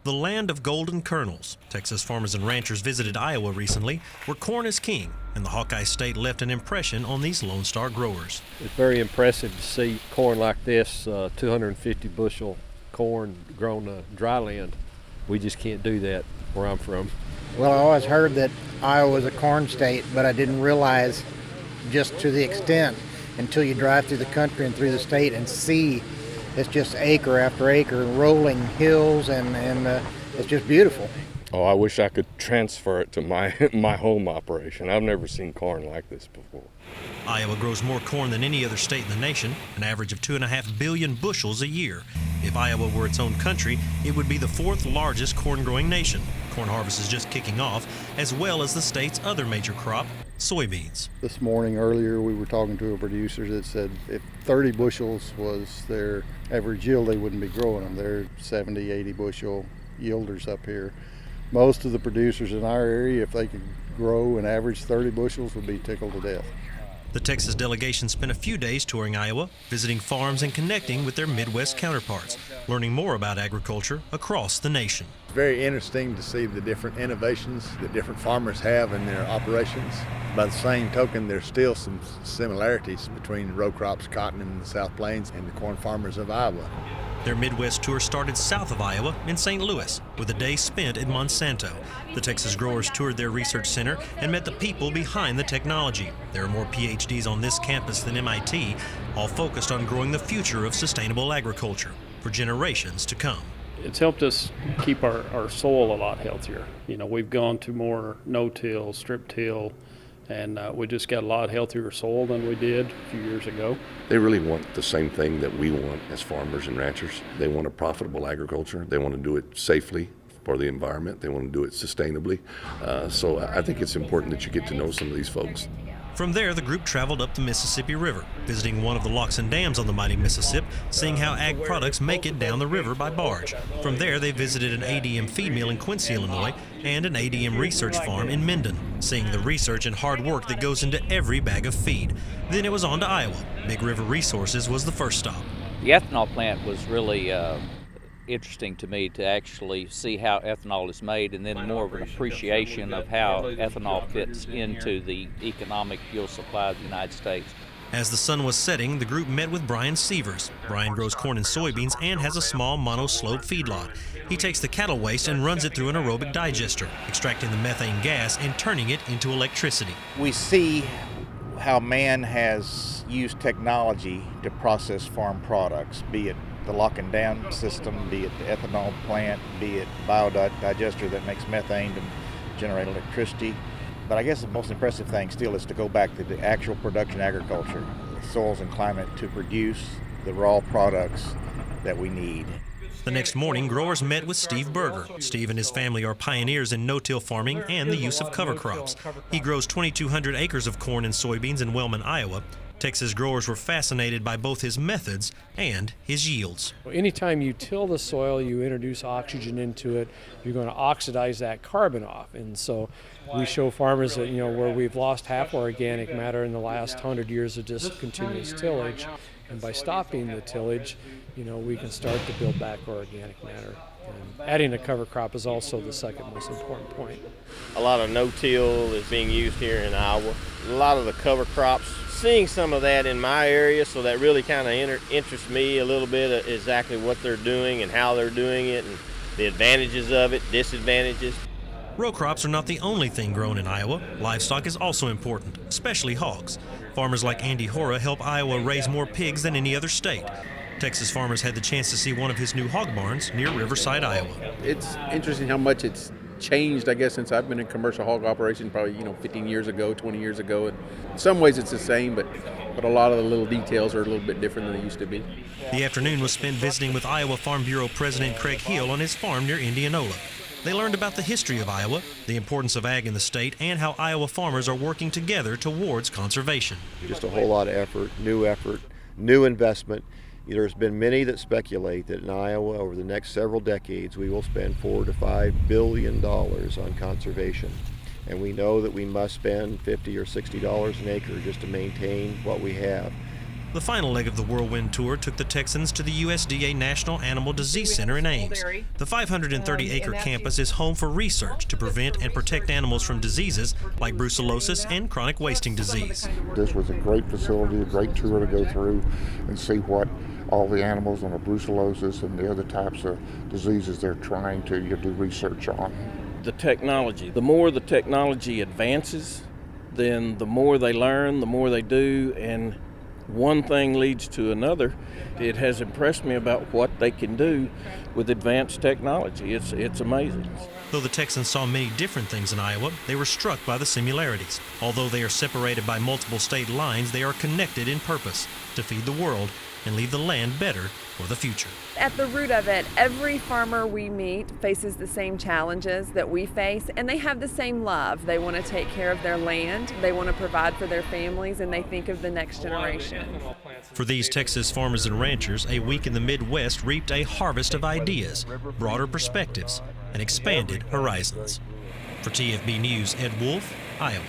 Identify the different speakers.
Speaker 1: The land of golden kernels. Texas farmers and ranchers visited Iowa recently, where corn is king, and the Hawkeye State left an impression on these Lone Star growers.
Speaker 2: It's very impressive to see corn like this, 250 bushel corn grown on dry land. We just can't do that where I'm from.
Speaker 3: Well, I always heard that Iowa was a corn state, but I didn't realize just to the extent until you drive through the country and through the state and see it's just acre after acre, rolling hills, and it's just beautiful.
Speaker 4: Oh, I wish I could transfer it to my home operation. I've never seen corn like this before.
Speaker 1: Iowa grows more corn than any other state in the nation, an average of 2.5 billion bushels a year. If Iowa were its own country, it would be the fourth largest corn-growing nation. Corn harvest is just kicking off, as well as the state's other major crop, soybeans.
Speaker 5: This morning earlier we were talking to a producer that said if 30 bushels was their average yield, they wouldn't be growing them. They're 70, 80 bushel yielders up here. Most of the producers in our area, if they could grow an average 30 bushels, would be tickled to death.
Speaker 1: The Texas delegation spent a few days touring Iowa, visiting farms and connecting with their Midwest counterparts, learning more about agriculture across the nation.
Speaker 6: It's very interesting to see the different innovations that different farmers have in their operations. By the same token, there's still some similarities between row crops, cotton in the South Plains, and the corn farmers of Iowa.
Speaker 1: Their Midwest tour started south of Iowa in St. Louis, with a day spent at Monsanto. The Texas growers toured their research center and met the people behind the technology. There are more PhDs on this campus than MIT, all focused on growing the future of sustainable agriculture for generations to come.
Speaker 7: It's helped us keep our soil a lot healthier. You know, we've gone to more no-till, strip-till, and we just got a lot healthier soil than we did a few years ago.
Speaker 4: They really want the same thing that we want as farmers and ranchers. They want a profitable agriculture. They want to do it safely for the environment. They want to do it sustainably. So I think it's important that you get to know some of these folks.
Speaker 1: From there, the group traveled up the Mississippi River, visiting one of the locks and dams on the mighty Mississippi, seeing how ag products make it down the river by barge. From there, they visited an ADM feed mill in Quincy, Illinois, and an ADM research farm in Minden, seeing the research and hard work that goes into every bag of feed. Then it was on to Iowa. Big River Resources was the first stop.
Speaker 8: The ethanol plant was really interesting to me to actually see how ethanol is made, and then more of an appreciation of how ethanol fits into the economic fuel supply of the United States.
Speaker 1: As the sun was setting, the group met with Brian Sievers. Brian grows corn and soybeans and has a small mono-slope feedlot. He takes the cattle waste and runs it through an aerobic digester, extracting the methane gas and turning it into electricity.
Speaker 9: We see how man has used technology to process farm products, be it the lock and down system, be it the ethanol plant, be it biodigester that makes methane to generate electricity. But I guess the most impressive thing still is to go back to the actual production agriculture, the soils and climate to produce the raw products that we need.
Speaker 1: The next morning, growers met with Steve Berger. Steve and his family are pioneers in no-till farming and the use of cover crops. He grows 2,200 acres of corn and soybeans in Wellman, Iowa. Texas growers were fascinated by both his methods and his yields.
Speaker 2: Anytime you till the soil, you introduce oxygen into it, you're going to oxidize that carbon off. And so we show farmers that, where we've lost half our organic matter in the last 100 years of just continuous tillage. And by stopping the tillage, we can start to build back our organic matter. And adding a cover crop is also the second most important point.
Speaker 10: A lot of no-till is being used here in Iowa. A lot of the cover crops, seeing some of that in my area, so that really kind of interests me a little bit of exactly what they're doing and how they're doing it and the advantages of it, disadvantages.
Speaker 1: Row crops are not the only thing grown in Iowa. Livestock is also important, especially hogs. Farmers like Andy Hora help Iowa raise more pigs than any other state. Texas farmers had the chance to see one of his new hog barns near Riverside, Iowa.
Speaker 11: It's interesting how much it's changed, I guess, since I've been in commercial hog operation, probably 15 years ago, 20 years ago. And in some ways it's the same, but a lot of the little details are a little bit different than they used to be.
Speaker 1: The afternoon was spent visiting with Iowa Farm Bureau President Craig Hill on his farm near Indianola. They learned about the history of Iowa, the importance of ag in the state, and how Iowa farmers are working together towards conservation.
Speaker 5: Just a whole lot of effort, new investment. There's been many that speculate that in Iowa over the next several decades we will spend $4 to $5 billion on conservation. And we know that we must spend $50 or $60 an acre just to maintain what we have.
Speaker 1: The final leg of the Whirlwind Tour took the Texans to the USDA National Animal Disease Center in Ames. The 530-acre campus is home for research to prevent and protect animals from diseases like brucellosis and chronic wasting disease.
Speaker 12: This was a great facility, a great tour to go through and see what all the animals on the brucellosis and the other types of diseases they're trying to do research on.
Speaker 13: The technology. The more the technology advances, then the more they learn, the more they do, and one thing leads to another. It has impressed me about what they can do with advanced technology. It's amazing.
Speaker 1: Though the Texans saw many different things in Iowa, they were struck by the similarities. Although they are separated by multiple state lines, they are connected in purpose to feed the world and leave the land better for the future.
Speaker 14: At the root of it, every farmer we meet faces the same challenges that we face, and they have the same love. They want to take care of their land, they want to provide for their families, and they think of the next generation.
Speaker 1: For these Texas farmers and ranchers, a week in the Midwest reaped a harvest of ideas, broader perspectives, and expanded horizons. For TFB News, Ed Wolf, Iowa.